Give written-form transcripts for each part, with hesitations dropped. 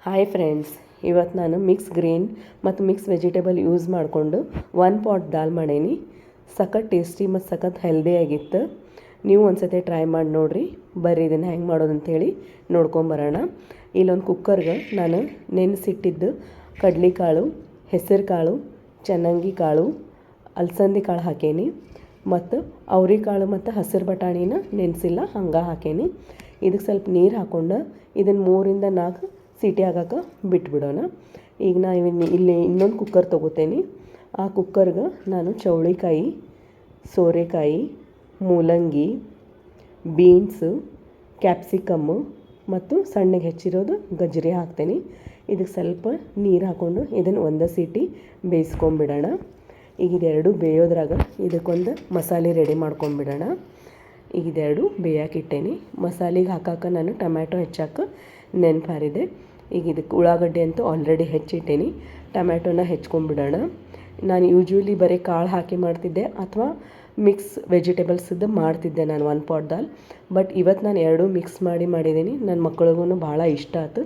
Hi friends, ಇವತ್ತು ನಾನು mix green ಮತ್ತು ಮಿಕ್ಸ್ ವೆಜಿಟೇಬಲ್ ಯೂಸ್ ಮಾಡಿಕೊಂಡು 1 ಪಾಟ್ ದಾಲ್ ಮಾಡೀನಿ. ಸಖತ್ ಟೇಸ್ಟಿ ಮತ್ತು ಸಖತ್ ಹೆಲ್ದಿ ಆಗಿತ್ತು. ನೀವು ಒಂದ್ಸತಿ ಟ್ರೈ ಮಾಡಿ ನೋಡಿರಿ. ಬರ್ರಿ ಇದನ್ನು ಹೆಂಗೆ ಮಾಡೋದು ಅಂಥೇಳಿ ನೋಡ್ಕೊಂಬರೋಣ. ಇಲ್ಲೊಂದು ಕುಕ್ಕರ್ಗೆ ನಾನು ನೆನೆಸಿಟ್ಟಿದ್ದು ಕಡ್ಲೆಕಾಳು, ಹೆಸರು ಕಾಳು, ಚನ್ನಂಗಿ ಕಾಳು, ಅಲಸಂದಿ ಕಾಳು ಹಾಕೇನಿ ಮತ್ತು ಅವ್ರೆಕಾಳು ಮತ್ತು ಹಸಿರು ಬಟಾಣಿನ ನೆನೆಸಿಲ್ಲ ಹಂಗೆ ಹಾಕೇನಿ. ಇದಕ್ಕೆ ಸ್ವಲ್ಪ ನೀರು ಹಾಕ್ಕೊಂಡು ಇದನ್ನು 3 ರಿಂದ 4 ಸೀಟಿ ಆಗೋಕೆ ಬಿಟ್ಬಿಡೋಣ. ಈಗ ನಾನು ಇಲ್ಲಿ ಇನ್ನೊಂದು ಕುಕ್ಕರ್ ತೊಗೋತೇನೆ. ಆ ಕುಕ್ಕರ್ಗೆ ನಾನು ಚೌಳಿಕಾಯಿ, ಸೋರೆಕಾಯಿ, ಮೂಲಂಗಿ, ಬೀನ್ಸು, ಕ್ಯಾಪ್ಸಿಕಮ್ಮು ಮತ್ತು ಸಣ್ಣಗೆ ಹೆಚ್ಚಿರೋದು ಗಜ್ಜರಿ ಹಾಕ್ತೇನೆ. ಇದಕ್ಕೆ ಸ್ವಲ್ಪ ನೀರು ಹಾಕ್ಕೊಂಡು ಇದನ್ನು ಒಂದು ಸೀಟಿ ಬೇಯಿಸ್ಕೊಂಬಿಡೋಣ. ಈಗ ಇದೆರಡು ಬೇಯೋದ್ರಾಗ ಇದಕ್ಕೊಂದು ಮಸಾಲೆ ರೆಡಿ ಮಾಡ್ಕೊಂಬಿಡೋಣ. ಈಗ ಇದೆರಡು ಬೇಯಕ್ಕೆ ಇಟ್ಟೇನಿ. ಮಸಾಲೆಗೆ ಹಾಕಕ್ಕೆ ನಾನು ಟೊಮ್ಯಾಟೊ ಹೆಚ್ಚಾಕ ನೆನಪಾರಿದೆ. ಈಗ ಇದಕ್ಕೆ ಉಳ್ಳಾಗಡ್ಡೆ ಅಂತೂ ಆಲ್ರೆಡಿ ಹೆಚ್ಚಿಟ್ಟೇನಿ. ಟೊಮ್ಯಾಟೊನ ಹೆಚ್ಕೊಂಡ್ಬಿಡೋಣ. ನಾನು ಯೂಶ್ವಲಿ ಬರೀ ಕಾಳು ಹಾಕಿ ಮಾಡ್ತಿದ್ದೆ ಅಥವಾ ಮಿಕ್ಸ್ ವೆಜಿಟೇಬಲ್ಸ್ದು ಮಾಡ್ತಿದ್ದೆ ನಾನು 1 ಪಾಟ್ ದಾಲ್. ಬಟ್ ಇವತ್ತು ನಾನು ಎರಡೂ ಮಿಕ್ಸ್ ಮಾಡಿದ್ದೀನಿ. ನನ್ನ ಮಕ್ಳಿಗೂ ಭಾಳ ಇಷ್ಟ ಆಯ್ತು,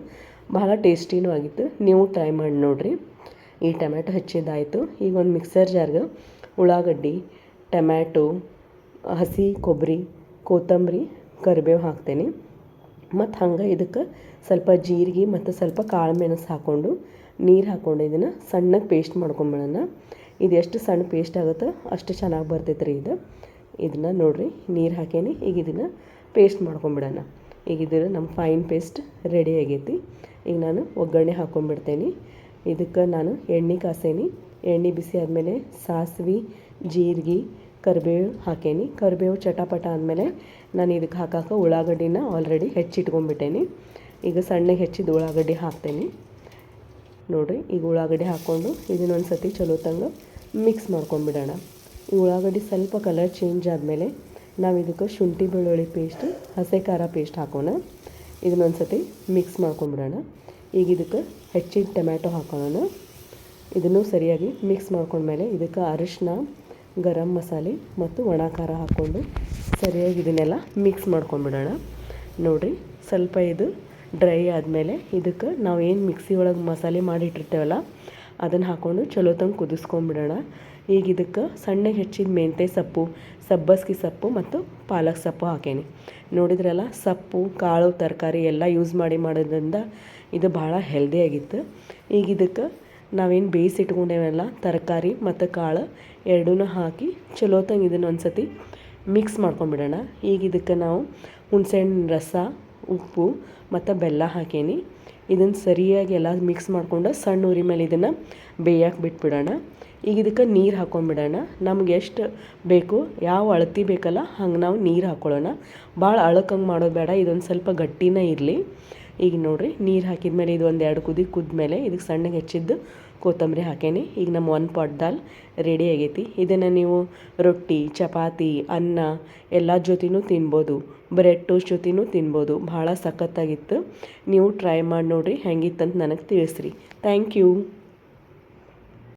ಭಾಳ ಟೇಸ್ಟಿನೂ ಆಗಿತ್ತು. ನೀವು ಟ್ರೈ ಮಾಡಿ ನೋಡಿರಿ. ಈ ಟೊಮ್ಯಾಟೊ ಹೆಚ್ಚಿದ್ದಾಯಿತು. ಈಗ ಒಂದು ಮಿಕ್ಸರ್ ಜಾರ್ಗೆ ಉಳ್ಳಾಗಡ್ಡಿ, ಟೊಮ್ಯಾಟೊ, ಹಸಿ ಕೊಬ್ಬರಿ, ಕೊತ್ತಂಬರಿ, ಕರಿಬೇವು ಹಾಕ್ತೇನೆ. ಮತ್ತು ಹಂಗೆ ಇದಕ್ಕೆ ಸ್ವಲ್ಪ ಜೀರಿಗೆ ಮತ್ತು ಸ್ವಲ್ಪ ಕಾಳು ಮೆಣಸು ಹಾಕ್ಕೊಂಡು ನೀರು ಹಾಕ್ಕೊಂಡು ಇದನ್ನು ಸಣ್ಣಗೆ ಪೇಸ್ಟ್ ಮಾಡ್ಕೊಂಬಿಡೋಣ. ಇದು ಎಷ್ಟು ಸಣ್ಣ ಪೇಸ್ಟ್ ಆಗುತ್ತೋ ಅಷ್ಟು ಚೆನ್ನಾಗಿ ಬರ್ತೈತೆ ರೀ ಇದನ್ನು ನೋಡಿರಿ. ನೀರು ಹಾಕೇನಿ. ಈಗ ಇದನ್ನು ಪೇಸ್ಟ್ ಮಾಡ್ಕೊಂಬಿಡೋಣ. ಈಗ ಇದು ನಮ್ಮ ಫೈನ್ ಪೇಸ್ಟ್ ರೆಡಿ ಆಗೈತಿ. ಈಗ ನಾನು ಒಗ್ಗರಣೆ ಹಾಕ್ಕೊಂಬಿಡ್ತೇನೆ. ಇದಕ್ಕೆ ನಾನು ಎಣ್ಣೆ ಕಾಸೇನಿ. ಎಣ್ಣೆ ಬಿಸಿ ಆದಮೇಲೆ ಸಾಸಿವೆ, ಜೀರಿಗೆ, ಕರಿಬೇವು ಹಾಕೇನಿ. ಕರಿಬೇವು ಚಟಪಟ ಆದಮೇಲೆ ನಾನು ಇದಕ್ಕೆ ಹಾಕಕ್ಕೆ ಉಳ್ಳಾಗಡ್ಡಿನ ಆಲ್ರೆಡಿ ಹೆಚ್ಚಿಟ್ಕೊಂಡ್ಬಿಟ್ಟೇನಿ. ಈಗ ಸಣ್ಣಗೆ ಹೆಚ್ಚಿದ ಉಳ್ಳಾಗಡ್ಡಿ ಹಾಕ್ತೇನೆ ನೋಡಿರಿ. ಈಗ ಉಳ್ಳಾಗಡ್ಡಿ ಹಾಕ್ಕೊಂಡು ಇದನ್ನೊಂದು ಸತಿ ಚಲೋ ತಂಗ ಮಿಕ್ಸ್ ಮಾಡ್ಕೊಂಬಿಡೋಣ. ಈ ಉಳ್ಳಾಗಡ್ಡಿ ಸ್ವಲ್ಪ ಕಲರ್ ಚೇಂಜ್ ಆದಮೇಲೆ ನಾವು ಇದಕ್ಕೆ ಶುಂಠಿ ಬೆಳ್ಳುಳ್ಳಿ ಪೇಸ್ಟ್, ಹಸಿ ಖಾರ ಪೇಸ್ಟ್ ಹಾಕೋಣ. ಇದನ್ನೊಂದು ಸತಿ ಮಿಕ್ಸ್ ಮಾಡ್ಕೊಂಬಿಡೋಣ. ಈಗ ಇದಕ್ಕೆ ಹೆಚ್ಚಿದ ಟೊಮ್ಯಾಟೊ ಹಾಕೋಣ. ಇದನ್ನು ಸರಿಯಾಗಿ ಮಿಕ್ಸ್ ಮಾಡ್ಕೊಂಡ್ಮೇಲೆ ಇದಕ್ಕೆ ಅರಿಶಿನ, ಗರಂ ಮಸಾಲೆ ಮತ್ತು ಒಣ ಖಾರ ಹಾಕ್ಕೊಂಡು ಸರಿಯಾಗಿ ಇದನ್ನೆಲ್ಲ ಮಿಕ್ಸ್ ಮಾಡ್ಕೊಂಬಿಡೋಣ. ನೋಡಿರಿ, ಸ್ವಲ್ಪ ಇದು ಡ್ರೈ ಆದಮೇಲೆ ಇದಕ್ಕೆ ನಾವು ಏನು ಮಿಕ್ಸಿ ಒಳಗೆ ಮಸಾಲೆ ಮಾಡಿಟ್ಟಿರ್ತೇವಲ್ಲ ಅದನ್ನು ಹಾಕ್ಕೊಂಡು ಚಲೋ ತಂಗೆ ಕುದಿಸ್ಕೊಂಬಿಡೋಣ. ಈಗ ಇದಕ್ಕೆ ಸಣ್ಣಗೆ ಹೆಚ್ಚಿದ ಮೆಂತ್ಯ ಸೊಪ್ಪು, ಸಬ್ಬಸ್ಗೆ ಸೊಪ್ಪು ಮತ್ತು ಪಾಲಕ್ ಸೊಪ್ಪು ಹಾಕೇನಿ. ನೋಡಿದ್ರಲ್ಲ, ಸೊಪ್ಪು, ಕಾಳು, ತರಕಾರಿ ಎಲ್ಲ ಯೂಸ್ ಮಾಡೋದ್ರಿಂದ ಇದು ಭಾಳ ಹೆಲ್ದಿ ಆಗಿತ್ತು. ಈಗ ಇದಕ್ಕೆ ನಾವೇನು ಬೇಯಿಸಿಟ್ಕೊಂಡೇವಲ್ಲ ತರಕಾರಿ ಮತ್ತು ಕಾಳು ಎರಡೂ ಹಾಕಿ ಚಲೋ ತಂಗೆ ಇದನ್ನು ಒಂದು ಸತಿ ಮಿಕ್ಸ್ ಮಾಡ್ಕೊಂಬಿಡೋಣ. ಈಗ ಇದಕ್ಕೆ ನಾವು ಹುಣಸೆಹಣ್ಣು ರಸ, ಉಪ್ಪು ಮತ್ತು ಬೆಲ್ಲ ಹಾಕೇನಿ. ಇದನ್ನು ಸರಿಯಾಗಿ ಎಲ್ಲ ಮಿಕ್ಸ್ ಮಾಡ್ಕೊಂಡು ಸಣ್ಣ ಉರಿ ಮೇಲೆ ಇದನ್ನು ಬೇಯಕ್ಕೆ ಬಿಟ್ಬಿಡೋಣ. ಈಗ ಇದಕ್ಕೆ ನೀರು ಹಾಕ್ಕೊಂಬಿಡೋಣ. ನಮ್ಗೆ ಎಷ್ಟು ಬೇಕು, ಯಾವ ಅಳತಿ ಬೇಕಲ್ಲ ಹಂಗೆ ನಾವು ನೀರು ಹಾಕ್ಕೊಳ್ಳೋಣ. ಭಾಳ ಅಳಕಂಗೆ ಮಾಡೋದು ಬೇಡ, ಇದೊಂದು ಸ್ವಲ್ಪ ಗಟ್ಟಿನೇ ಇರಲಿ. ಈಗ ನೋಡಿರಿ, ನೀರು ಹಾಕಿದ್ಮೇಲೆ ಇದು ಒಂದು 2 ಕುದಿ ಕುದ್ಮೇಲೆ ಇದಕ್ಕೆ ಸಣ್ಣಗೆ ಹೆಚ್ಚಿದ್ದು ಕೊತ್ತಂಬರಿ ಹಾಕೇನಿ. ಈಗ ನಮ್ಮ 1 ಪಾಟ್ ದಾಲ್ ರೆಡಿ ಆಗೈತಿ. ಇದನ್ನು ನೀವು ರೊಟ್ಟಿ, ಚಪಾತಿ, ಅನ್ನ ಎಲ್ಲ ಜೊತೆನೂ ತಿನ್ಬೋದು. ಬ್ರೆಡ್ ಟೋಸ್ಟ್ ಜೊತೆನೂ ತಿನ್ಬೋದು. ಭಾಳ ಸಖತ್ತಾಗಿತ್ತು. ನೀವು ಟ್ರೈ ಮಾಡಿ ನೋಡಿರಿ, ಹೆಂಗಿತ್ತಂತ ನನಗೆ ತಿಳಿಸ್ರಿ. Thank you.